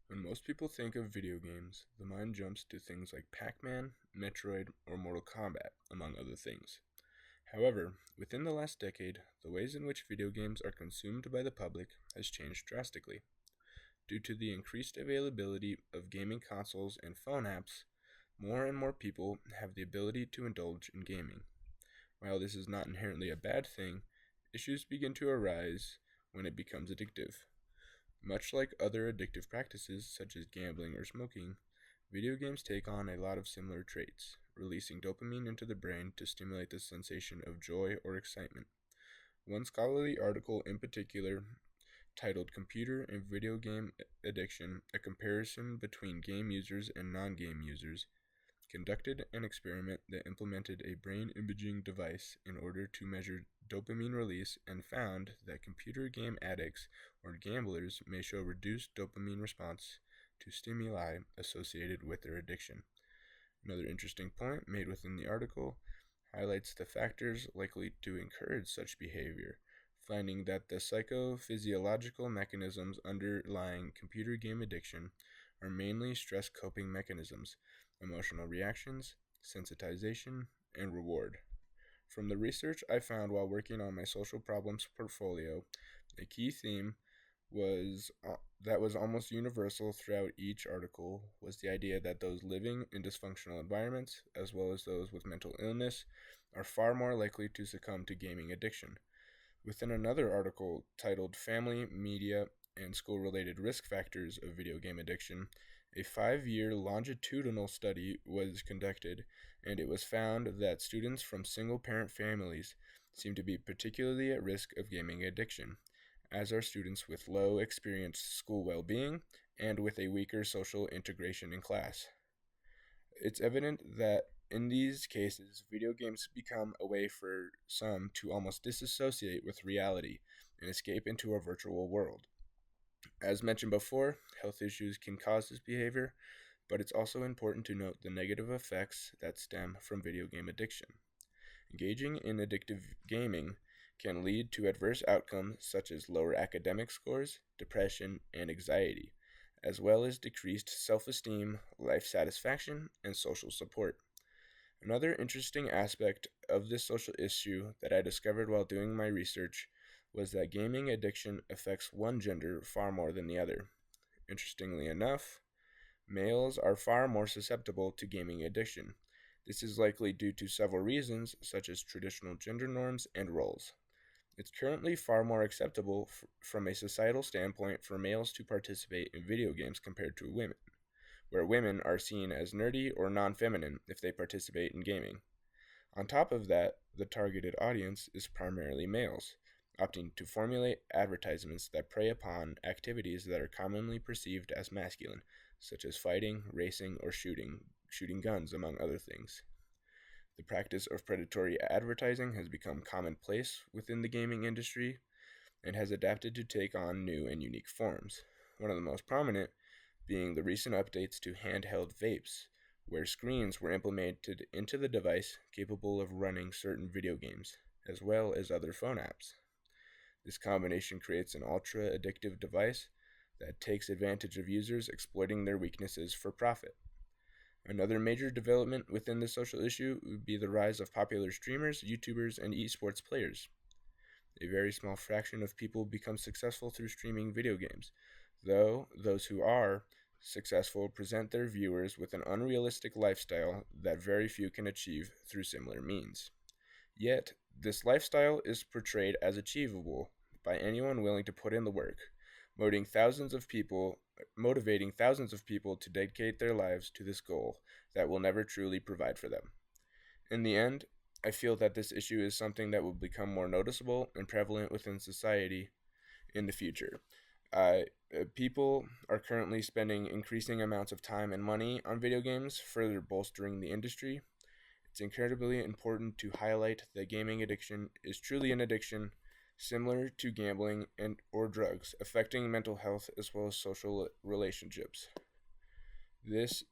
When most people think of video games, the mind jumps to things like Pac-Man, Metroid, or Mortal Kombat, among other things. However, within the last decade, the ways in which video games are consumed by the public has changed drastically. Due to the increased availability of gaming consoles and phone apps, more and more people have the ability to indulge in gaming. While this is not inherently a bad thing, issues begin to arise when it becomes addictive. Much like other addictive practices such as gambling or smoking, video games take on a lot of similar traits, releasing dopamine into the brain to stimulate the sensation of joy or excitement. One scholarly article in particular, titled Computer and Video Game Addiction: A Comparison Between Game Users and Non-Game Users, conducted an experiment that implemented a brain imaging device in order to measure dopamine release and found that computer game addicts or gamblers may show reduced dopamine response to stimuli associated with their addiction. Another interesting point made within the article highlights the factors likely to encourage such behavior, finding that the psychophysiological mechanisms underlying computer game addiction are mainly stress coping mechanisms, emotional reactions, sensitization, and reward. From the research I found while working on my social problems portfolio, a key theme was that was almost universal throughout each article was the idea that those living in dysfunctional environments, as well as those with mental illness, are far more likely to succumb to gaming addiction. Within another article titled Family, Media, and School-Related Risk Factors of Video Game Addiction, a 5-year longitudinal study was conducted, and it was found that students from single-parent families seem to be particularly at risk of gaming addiction, as are students with low experienced school well-being and with a weaker social integration in class. It's evident that in these cases, video games become a way for some to almost disassociate with reality and escape into a virtual world. As mentioned before, health issues can cause this behavior, but it's also important to note the negative effects that stem from video game addiction. Engaging in addictive gaming can lead to adverse outcomes such as lower academic scores, depression, and anxiety, as well as decreased self-esteem, life satisfaction, and social support. Another interesting aspect of this social issue that I discovered while doing my research was that gaming addiction affects one gender far more than the other. Interestingly enough, males are far more susceptible to gaming addiction. This is likely due to several reasons, such as traditional gender norms and roles. It's currently far more acceptable from a societal standpoint for males to participate in video games compared to women, where women are seen as nerdy or non-feminine if they participate in gaming. On top of that, the targeted audience is primarily males, opting to formulate advertisements that prey upon activities that are commonly perceived as masculine, such as fighting, racing, or shooting guns, among other things. The practice of predatory advertising has become commonplace within the gaming industry and has adapted to take on new and unique forms. One of the most prominent being the recent updates to handheld vapes, where screens were implemented into the device capable of running certain video games, as well as other phone apps. This combination creates an ultra-addictive device that takes advantage of users exploiting their weaknesses for profit. Another major development within the social issue would be the rise of popular streamers, YouTubers, and esports players. A very small fraction of people become successful through streaming video games, though those who are successful present their viewers with an unrealistic lifestyle that very few can achieve through similar means. Yet, this lifestyle is portrayed as achievable by anyone willing to put in the work, motivating thousands of people to dedicate their lives to this goal that will never truly provide for them. In the end, I feel that this issue is something that will become more noticeable and prevalent within society in the future. People are currently spending increasing amounts of time and money on video games, further bolstering the industry. It's incredibly important to highlight that gaming addiction is truly an addiction, similar to gambling and or drugs, affecting mental health as well as social relationships. This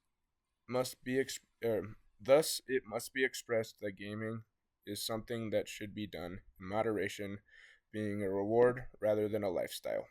must be Thus, it must be expressed that gaming is something that should be done in moderation, being a reward rather than a lifestyle.